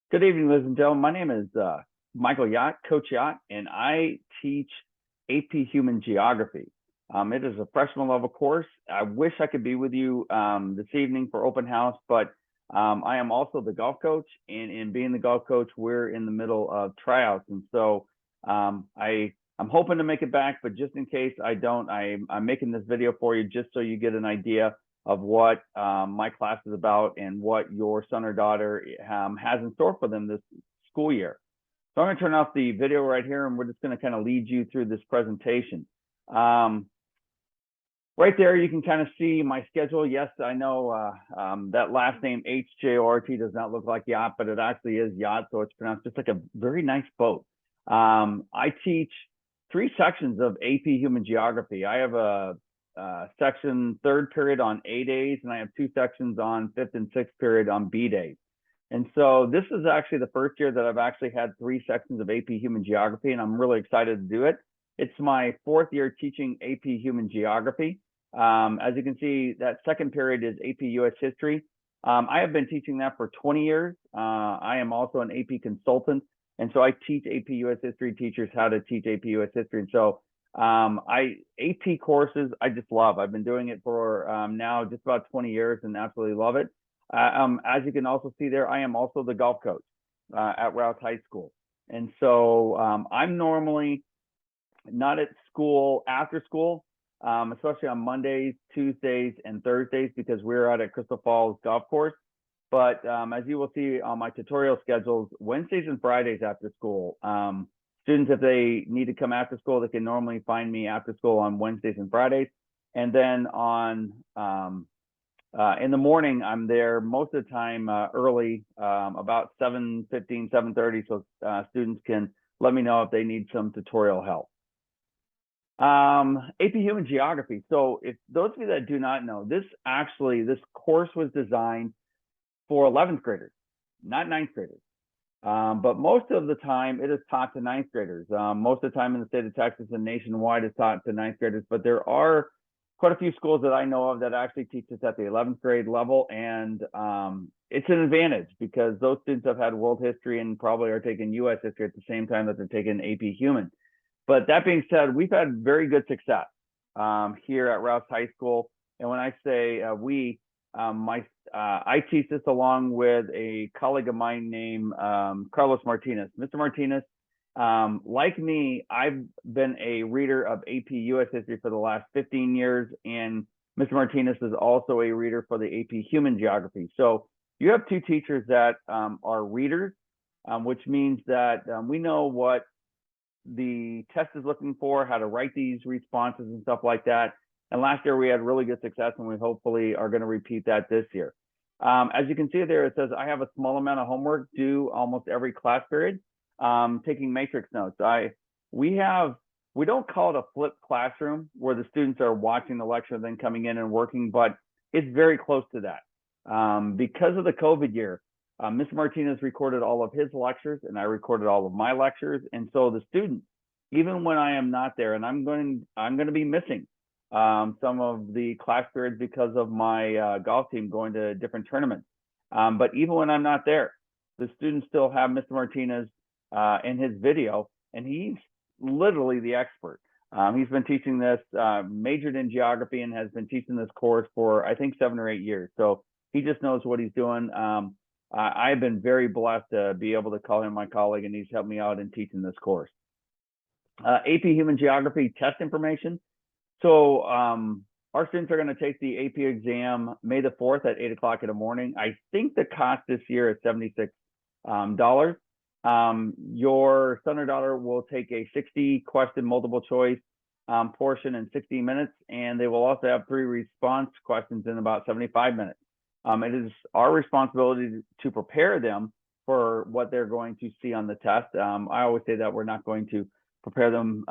Good evening, ladies and gentlemen. My name is Michael Yacht, Coach Yacht, and I teach AP Human Geography. It is a freshman level course. I wish I could be with you this evening for open house, but I am also the golf coach, and in being the golf coach, we're in the middle of tryouts, and so I'm hoping to make it back, but just in case I don't, I'm making this video for you just so you get an idea of what my class is about and what your son or daughter has in store for them this school year. So I'm going to turn off the video right here, and we're just going to kind of lead you through this presentation. Right there, you can kind of see my schedule. Yes, I know that last name Hjort does not look like yacht, but it actually is yacht, so it's pronounced just like a very nice boat. I teach 3 sections of AP Human Geography. I have a section 3rd period on A days, and I have 2 sections on 5th and 6th period on B days. And so this is actually the first year that I've actually had 3 sections of AP Human Geography, and I'm really excited to do it. It's my 4th year teaching AP Human Geography. As you can see, that 2nd period is AP US History. I have been teaching that for 20 years. I am also an AP consultant, and so I teach AP US History teachers how to teach AP US History. And so AP courses, I just love. I've been doing it for now just about 20 years and absolutely love it. As you can also see there, I am also the golf coach at Rouse High School. And so I'm normally not at school after school, especially on Mondays, Tuesdays, and Thursdays because we're out at Crystal Falls Golf Course. But as you will see on my tutorial schedules, Wednesdays and Fridays after school, students, if they need to come after school, they can normally find me after school on Wednesdays and Fridays. And then on in the morning, I'm there most of the time early, about 7:15, 7:30, so students can let me know if they need some tutorial help. AP Human Geography. So if those of you that do not know, this course was designed for 11th graders, not 9th graders. But most of the time it is taught to 9th graders. Most of the time in the state of Texas and nationwide is taught to 9th graders, but there are quite a few schools that I know of that actually teach this at the 11th grade level. And it's an advantage because those students have had world history and probably are taking US history at the same time that they're taking AP Human. But that being said, we've had very good success here at Rouse High School. And when I say I teach this along with a colleague of mine named Carlos Martinez. Mr. Martinez, like me, I've been a reader of AP US History for the last 15 years, and Mr. Martinez is also a reader for the AP Human Geography. So you have 2 teachers that are readers, which means that we know what the test is looking for, how to write these responses and stuff like that. And last year we had really good success, and we hopefully are going to repeat that this year. As you can see there, it says I have a small amount of homework due almost every class period. Taking matrix notes. We don't call it a flipped classroom where the students are watching the lecture and then coming in and working, but it's very close to that. Because of the COVID year, Mr. Martinez recorded all of his lectures and I recorded all of my lectures. And so the students, even when I am not there, and I'm going to be missing some of the class periods because of my golf team going to different tournaments. But even when I'm not there, the students still have Mr. Martinez in his video, and he's literally the expert. He's been teaching this, majored in geography, and has been teaching this course for, I think, 7 or 8 years. So he just knows what he's doing. I've been very blessed to be able to call him my colleague, and he's helped me out in teaching this course. AP Human Geography test information. So our students are going to take the AP exam May the 4th at 8 o'clock in the morning. I think the cost this year is $76. Your son or daughter will take a 60-question multiple choice portion in 60 minutes, and they will also have 3 response questions in about 75 minutes. It is our responsibility to prepare them for what they're going to see on the test. I always say that we're not going to prepare them.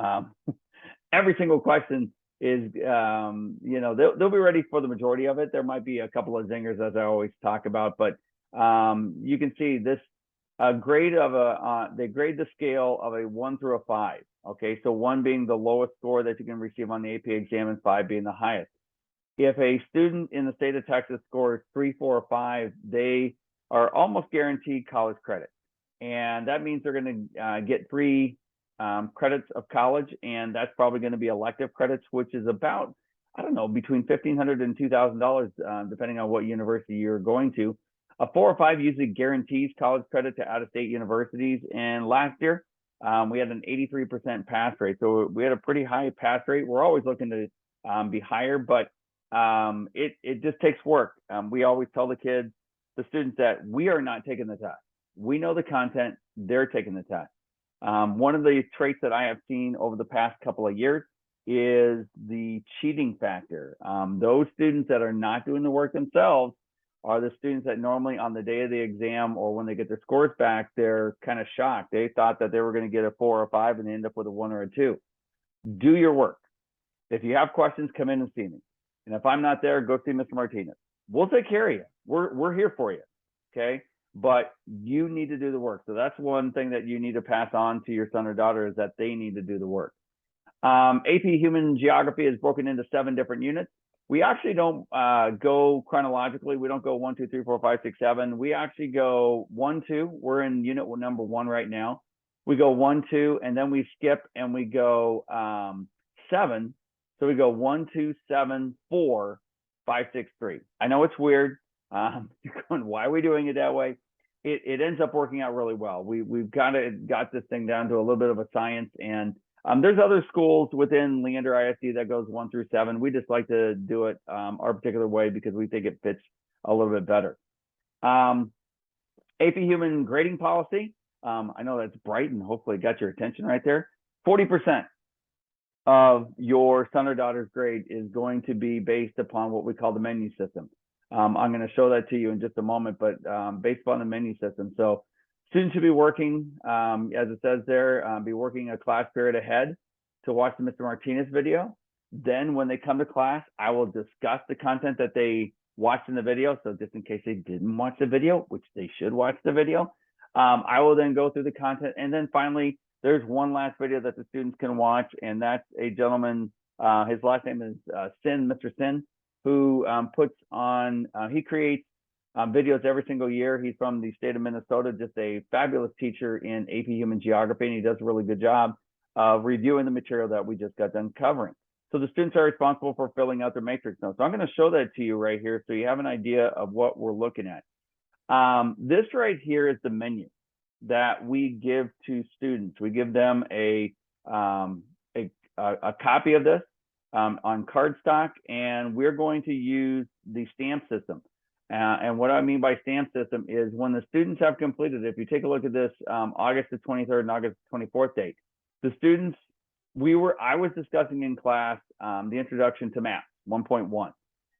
Every single question is, they'll be ready for the majority of it. There might be a couple of zingers, as I always talk about, but you can see this they grade the scale of a 1 through a 5. Okay, so 1 being the lowest score that you can receive on the AP exam and 5 being the highest. If a student in the state of Texas scores 3, 4, or 5, they are almost guaranteed college credit. and that means they're going to get 3 credits of college, and that's probably going to be elective credits, which is about, I don't know, between $1,500 and $2,000, depending on what university you're going to. A 4 or 5 usually guarantees college credit to out-of-state universities, and last year we had an 83% pass rate, so we had a pretty high pass rate. We're always looking to be higher, but it just takes work. We always tell the kids, the students, that we are not taking the test. We know the content, they're taking the test. One of the traits that I have seen over the past couple of years is the cheating factor. Those students that are not doing the work themselves are the students that normally on the day of the exam or when they get their scores back, they're kind of shocked. They thought that they were going to get a 4 or 5 and they end up with a 1 or a 2. Do your work. If you have questions, come in and see me. And if I'm not there, go see Mr. Martinez. We'll take care of you. We're here for you. Okay. But you need to do the work. So that's one thing that you need to pass on to your son or daughter, is that they need to do the work. AP Human Geography is broken into 7 different units. We actually don't go chronologically. We don't go 1, 2, 3, 4, 5, 6, 7. We actually go 1, 2. We're in unit number 1 right now. We go 1, 2, and then we skip and we go 7. So we go 1, 2, 7, 4, 5, 6, 3. I know it's weird. You're going, why are we doing it that way? It ends up working out really well. We've kind of got this thing down to a little bit of a science, and there's other schools within Leander ISD that goes 1 through 7. We just like to do it our particular way because we think it fits a little bit better. AP Human Grading Policy. I know that's bright and hopefully got your attention right there. 40% of your son or daughter's grade is going to be based upon what we call the menu system. I'm going to show that to you in just a moment, but based upon the menu system. So students should be working, as it says there, be working a class period ahead to watch the Mr. Martinez video. Then when they come to class, I will discuss the content that they watched in the video. So just in case they didn't watch the video, which they should watch the video, I will then go through the content. And then finally, there's one last video that the students can watch, and that's a gentleman, his last name is Sin, Mr. Sin, who puts on, he creates videos every single year. He's from the state of Minnesota, just a fabulous teacher in AP Human Geography, and he does a really good job of reviewing the material that we just got done covering. So the students are responsible for filling out their matrix notes. So I'm going to show that to you right here so you have an idea of what we're looking at. This right here is the menu that we give to students. We give them a copy of this on cardstock, and we're going to use the stamp system. And what I mean by stamp system is when the students have completed, if you take a look at this August the 23rd and August 24th date, the students, I was discussing in class the introduction to math 1.1.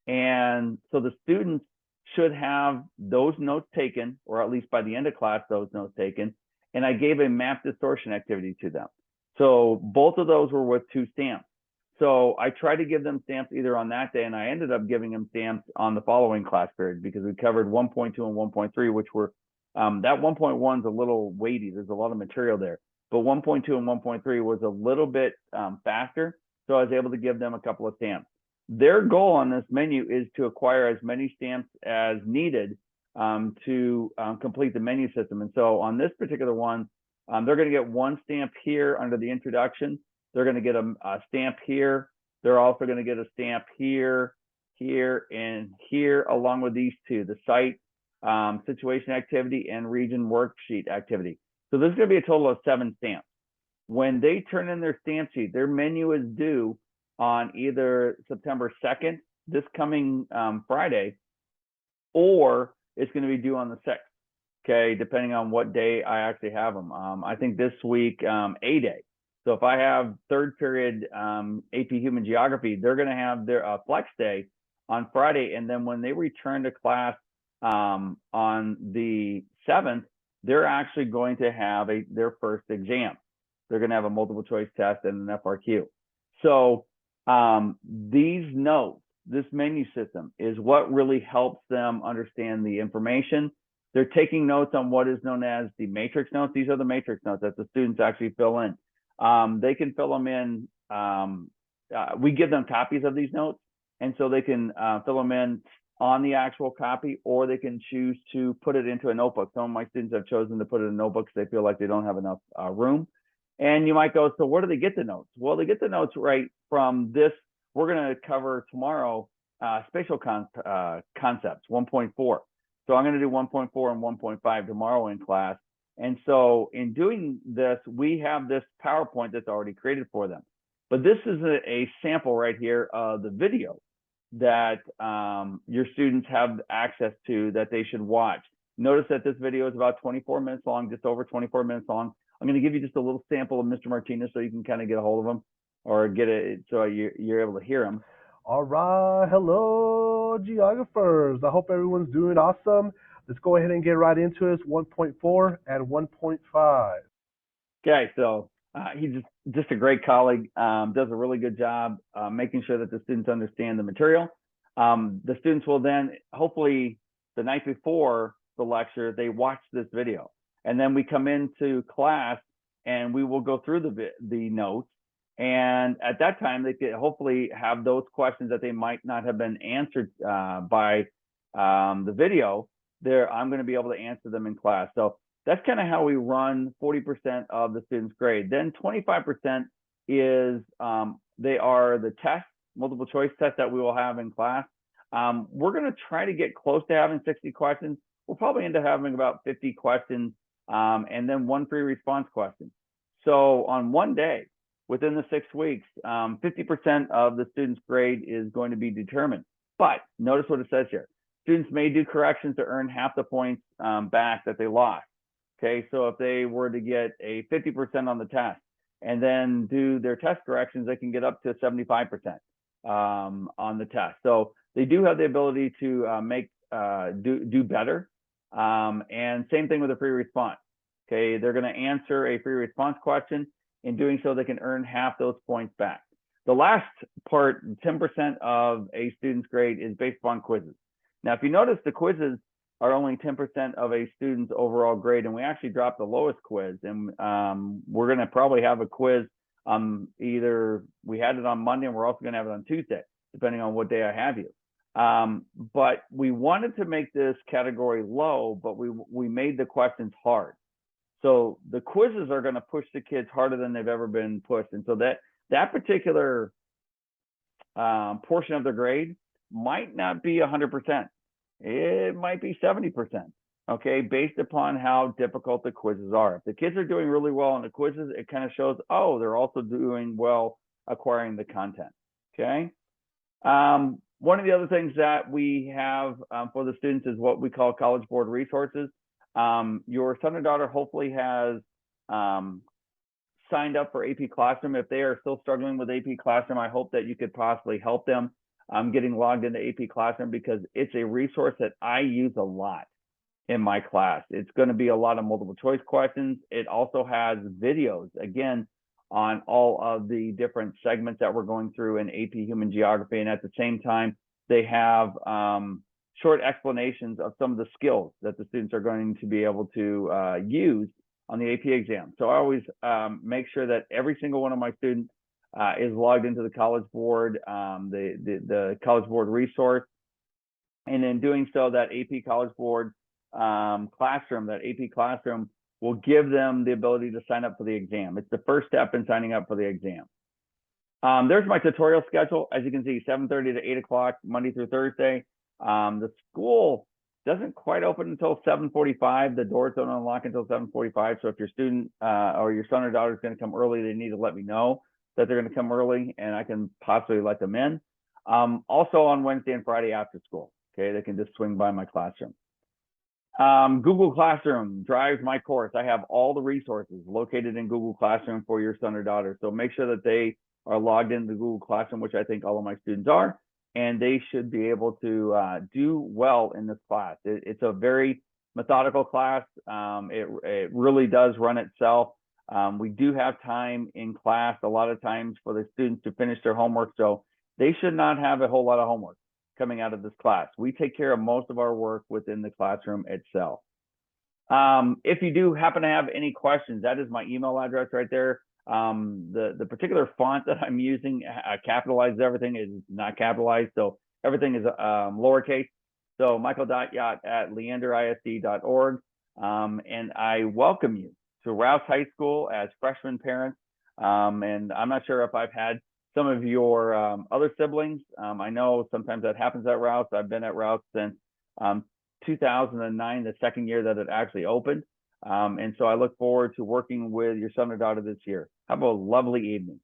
And so the students should have those notes taken, or at least by the end of class, those notes taken. And I gave a map distortion activity to them. So both of those were with 2 stamps. So I tried to give them stamps either on that day, and I ended up giving them stamps on the following class period because we covered 1.2 and 1.3, which were, that 1.1 is a little weighty. There's a lot of material there. But 1.2 and 1.3 was a little bit faster, so I was able to give them a couple of stamps. Their goal on this menu is to acquire as many stamps as needed to complete the menu system. And so on this particular one, they're going to get 1 stamp here under the introduction. They're going to get a stamp here. They're also going to get a stamp here, here, and here, along with these 2, the site situation activity and region worksheet activity. So there's going to be a total of 7 stamps. When they turn in their stamp sheet, their menu is due on either September 2nd, this coming Friday, or it's going to be due on the 6th, okay, depending on what day I actually have them. I think this week, A day. So if I have 3rd period AP Human Geography, they're going to have their flex day on Friday. And then when they return to class on the 7th, they're actually going to have their first exam. They're going to have a multiple choice test and an FRQ. So these notes, this menu system is what really helps them understand the information. They're taking notes on what is known as the matrix notes. These are the matrix notes that the students actually fill in. They can fill them in. We give them copies of these notes, and so they can fill them in on the actual copy, or they can choose to put it into a notebook. Some of my students have chosen to put it in notebooks. They feel like they don't have enough room. And you might go, so where do they get the notes? Well, they get the notes right from this. We're going to cover tomorrow spatial concepts 1.4. So I'm going to do 1.4 and 1.5 tomorrow in class. And so in doing this, we have this PowerPoint that's already created for them. But this is a sample right here of the video that your students have access to that they should watch. Notice that this video is about 24 minutes long, just over 24 minutes long. I'm going to give you just a little sample of Mr. Martinez so you can kind of get a hold of him or get it so you're able to hear him. All right. Hello, geographers. I hope everyone's doing awesome. Let's go ahead and get right into it. 1.4 and 1.5. Okay, so he's just a great colleague, does a really good job making sure that the students understand the material. The students will then, hopefully the night before the lecture, they watch this video. And then we come into class and we will go through the notes. And at that time, they could hopefully have those questions that they might not have been answered by the video. I'm going to be able to answer them in class. So that's kind of how we run 40% of the students' grade. Then 25% is they are the tests, multiple choice tests that we will have in class. We're going to try to get close to having 60 questions. We'll probably end up having about 50 questions and then one free response question. So on one day, within the 6 weeks, 50% of the student's grade is going to be determined. But notice what it says here. Students may do corrections to earn half the points back that they lost. Okay, so if they were to get a 50% on the test and then do their test corrections, they can get up to 75% on the test. So they do have the ability to do better. And same thing with a free response. Okay, they're going to answer a free response question. In doing so, they can earn half those points back. The last part, 10% of a student's grade, is based upon quizzes. Now, if you notice, the quizzes are only 10% of a student's overall grade, and we actually dropped the lowest quiz. And we're going to probably have a quiz. Either we had it on Monday, and we're also going to have it on Tuesday, depending on what day I have you. But we wanted to make this category low, but we made the questions hard. So the quizzes are going to push the kids harder than they've ever been pushed. And so that particular portion of their grade might not be 100%. It might be 70%, okay, based upon how difficult the quizzes are. If the kids are doing really well on the quizzes, it kind of shows, oh, they're also doing well acquiring the content, okay? One of the other things that we have for the students is what we call College Board resources. Your son or daughter hopefully has signed up for AP Classroom. If they are still struggling with AP Classroom, I hope that you could possibly help them getting logged into AP Classroom, because it's a resource that I use a lot in my class. It's going to be a lot of multiple choice questions. It also has videos, again, on all of the different segments that we're going through in AP Human Geography. And at the same time, they have short explanations of some of the skills that the students are going to be able to use on the AP exam. So I always make sure that every single one of my students is logged into the College Board, the College Board resource. And in doing so, that AP College Board classroom, that AP Classroom will give them the ability to sign up for the exam. It's the first step in signing up for the exam. There's my tutorial schedule. As you can see, 7:30 to 8 o'clock, Monday through Thursday. The school doesn't quite open until 7:45. The doors don't unlock until 7:45. So if your student or your son or daughter is going to come early, they need to let me know that they're going to come early, and I can possibly let them in. Also on Wednesday and Friday after school, okay, they can just swing by my classroom. Google Classroom drives my course. I have all the resources located in Google Classroom for your son or daughter. So make sure that they are logged into Google Classroom, which I think all of my students are, and they should be able to do well in this class. It's a very methodical class. It really does run itself. We do have time in class a lot of times for the students to finish their homework, so they should not have a whole lot of homework coming out of this class. We take care of most of our work within the classroom itself. If you do happen to have any questions, that is my email address right there. The particular font that I'm using capitalizes everything, is not capitalized, so everything is lowercase. So michael.yacht@leanderisd.org. And I welcome you to Rouse High School as freshman parents. And I'm not sure if I've had some of your other siblings. I know sometimes that happens at Rouse. I've been at Rouse since 2009, the second year that it actually opened. And so I look forward to working with your son or daughter this year. Have a lovely evening.